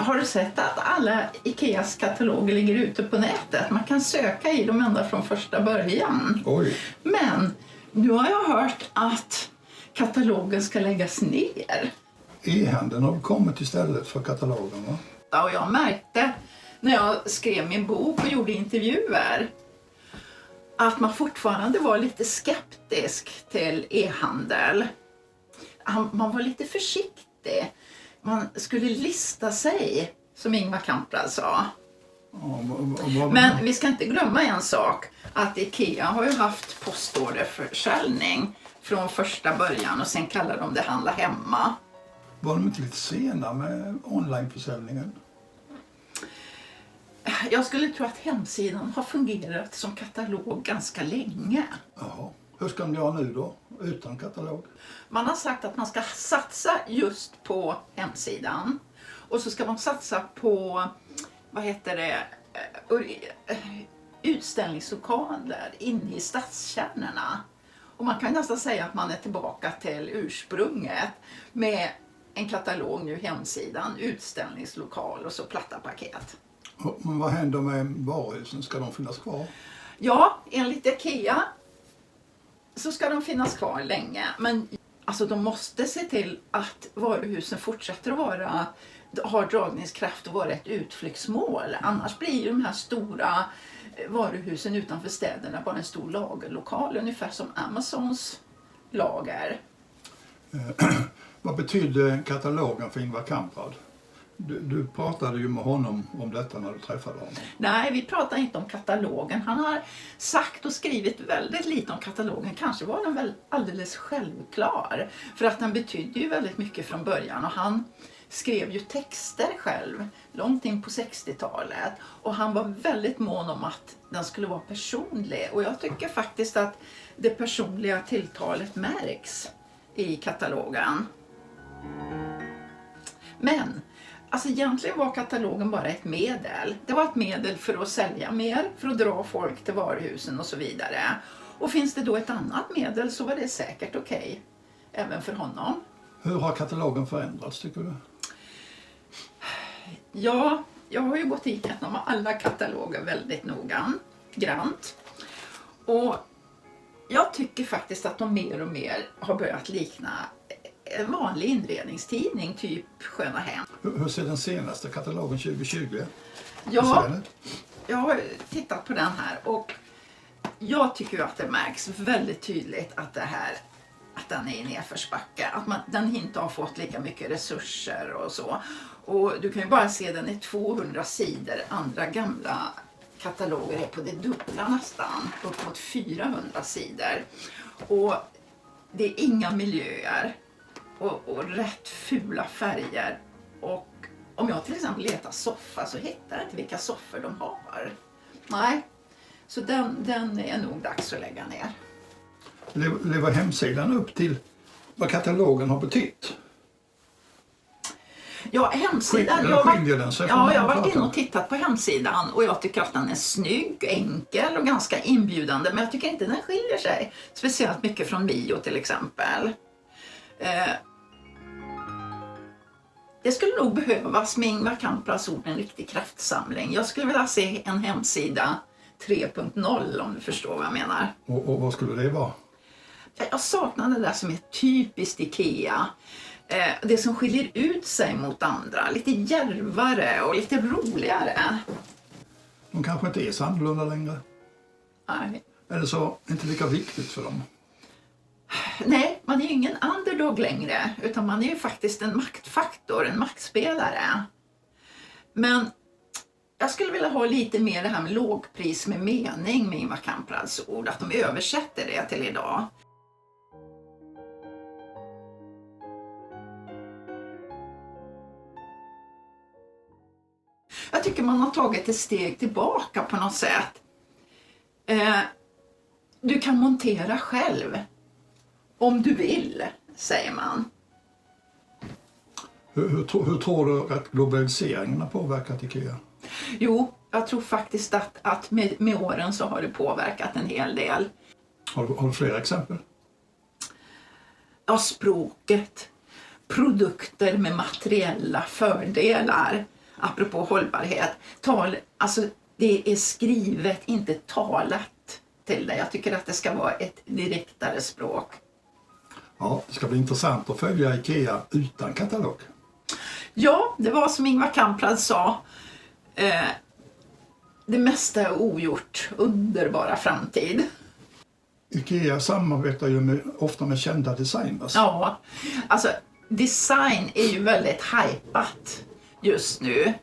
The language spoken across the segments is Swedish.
Har du sett att alla Ikeas kataloger ligger ute på nätet? Man kan söka i dem ända från första början. Oj. Men nu har jag hört att katalogen ska läggas ner. E-handeln har kommit istället för katalogen, va? Ja, och jag märkte när jag skrev min bok och gjorde intervjuer att man fortfarande var lite skeptisk till e-handel. Man var lite försiktig. Man skulle lista sig, som Ingvar Kamprad sa. Men vi ska inte glömma en sak, att Ikea har ju haft postorderförsäljning från första början och sen kallar de det handla hemma. Var de inte lite sena med onlineförsäljningen? Jag skulle tro att hemsidan har fungerat som katalog ganska länge. Jaha. Hur ska de göra nu då, utan katalog? Man har sagt att man ska satsa just på hemsidan. Och så ska man satsa på, utställningslokaler inne i stadskärnorna. Och man kan nästan säga att man är tillbaka till ursprunget med en katalog nu, hemsidan, utställningslokal och så platta paket. Men vad händer med varuhusen? Ska de finnas kvar? Ja, enligt Ikea så ska de finnas kvar länge. Men alltså, de måste se till att varuhusen fortsätter att ha dragningskraft och vara ett utflyktsmål. Annars blir ju de här stora varuhusen utanför städerna bara en stor lagerlokal, ungefär som Amazons lager. Vad betyder katalogen för Ingvar Kamprad? Du pratade ju med honom om detta när du träffade honom. Nej, vi pratar inte om katalogen. Han har sagt och skrivit väldigt lite om katalogen. Kanske var den väl alldeles självklar. För att den betydde ju väldigt mycket från början. Och han skrev ju texter själv långt in på 60-talet. Och han var väldigt mån om att den skulle vara personlig. Och jag tycker faktiskt att det personliga tilltalet märks i katalogen. Men alltså, egentligen var katalogen bara ett medel. Det var ett medel för att sälja mer, för att dra folk till varuhusen och så vidare. Och finns det då ett annat medel så var det säkert okej, även för honom. Hur har katalogen förändrats, tycker du? Ja, jag har ju gått igenom alla kataloger väldigt grant. Och jag tycker faktiskt att de mer och mer har börjat likna en vanlig inredningstidning, typ Sköna Hem. Hur ser den senaste katalogen 2020? Ja, jag har tittat på den här och jag tycker att det märks väldigt tydligt att den är i nedförsbacke. Att den inte har fått lika mycket resurser och så. Och du kan ju bara se den i 200 sidor. Andra gamla kataloger är på det dubbla nästan. Upp mot 400 sidor. Och det är inga miljöer. Och rätt fula färger. Och om jag till exempel letar soffa så hittar jag inte vilka soffor de har. Nej, så den är nog dags att lägga ner. Lever hemsidan upp till vad katalogen har betytt? Ja, hemsidan. Jag har varit inne och tittat på hemsidan och jag tycker att den är snygg, enkel och ganska inbjudande. Men jag tycker inte den skiljer sig speciellt mycket från bio till exempel. Det skulle nog behövas med Ingvar Kamprads ord en riktig kraftsamling. Jag skulle vilja se en hemsida 3.0 om du förstår vad jag menar. Och vad skulle det vara? Jag saknar det där som är typiskt Ikea. Det som skiljer ut sig mot andra. Lite djärvare och lite roligare. De kanske inte är så annorlunda längre. Nej. Eller så inte lika viktigt för dem. Nej, man är ju ingen underdog längre. Utan man är ju faktiskt en maktfaktor, en maktspelare. Men jag skulle vilja ha lite mer det här med lågpris med mening med Ingvar Kamprads ord. Att de översätter det till idag. Jag tycker man har tagit ett steg tillbaka på något sätt. Du kan montera själv. Om du vill, säger man. Hur tror du att globaliseringen har påverkat Ikea? Jo, jag tror faktiskt att med åren så har det påverkat en hel del. Har du flera exempel? Ja, språket. Produkter med materiella fördelar. apropå hållbarhet. Alltså det är skrivet, inte talat till det. Jag tycker att det ska vara ett direktare språk. Ja, det ska bli intressant att följa IKEA utan katalog. Ja, det var som Ingvar Kamprad sa. Det mesta är ogjort, underbara framtid. IKEA samarbetar ju ofta med kända designers. Ja, alltså design är ju väldigt hypat just nu.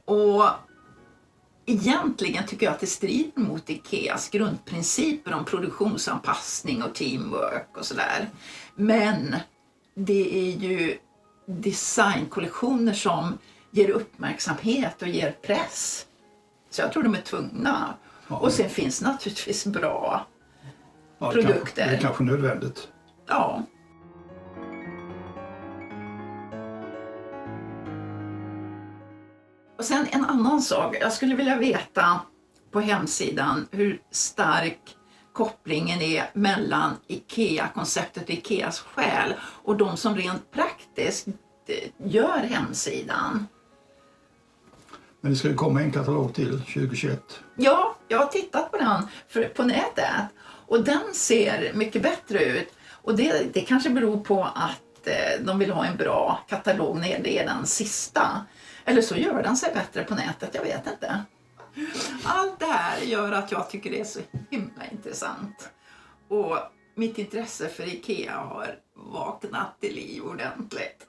Och egentligen tycker jag att det strider mot Ikeas grundprinciper om produktionsanpassning och teamwork och sådär. Men det är ju designkollektioner som ger uppmärksamhet och ger press. Så jag tror de är tvungna. Ja. Och sen finns naturligtvis bra produkter. Det är kanske nödvändigt. Ja. Och sen en annan sak. Jag skulle vilja veta på hemsidan hur stark kopplingen är mellan IKEA-konceptet och IKEAs själ och de som rent praktiskt gör hemsidan. Men det ska ju komma en katalog till 2021. Ja, jag har tittat på den på nätet och den ser mycket bättre ut. Och det kanske beror på att de vill ha en bra katalog när det är den sista. Eller så gör den sig bättre på nätet, jag vet inte. Allt det här gör att jag tycker det är så himla intressant. Och mitt intresse för IKEA har vaknat till liv ordentligt.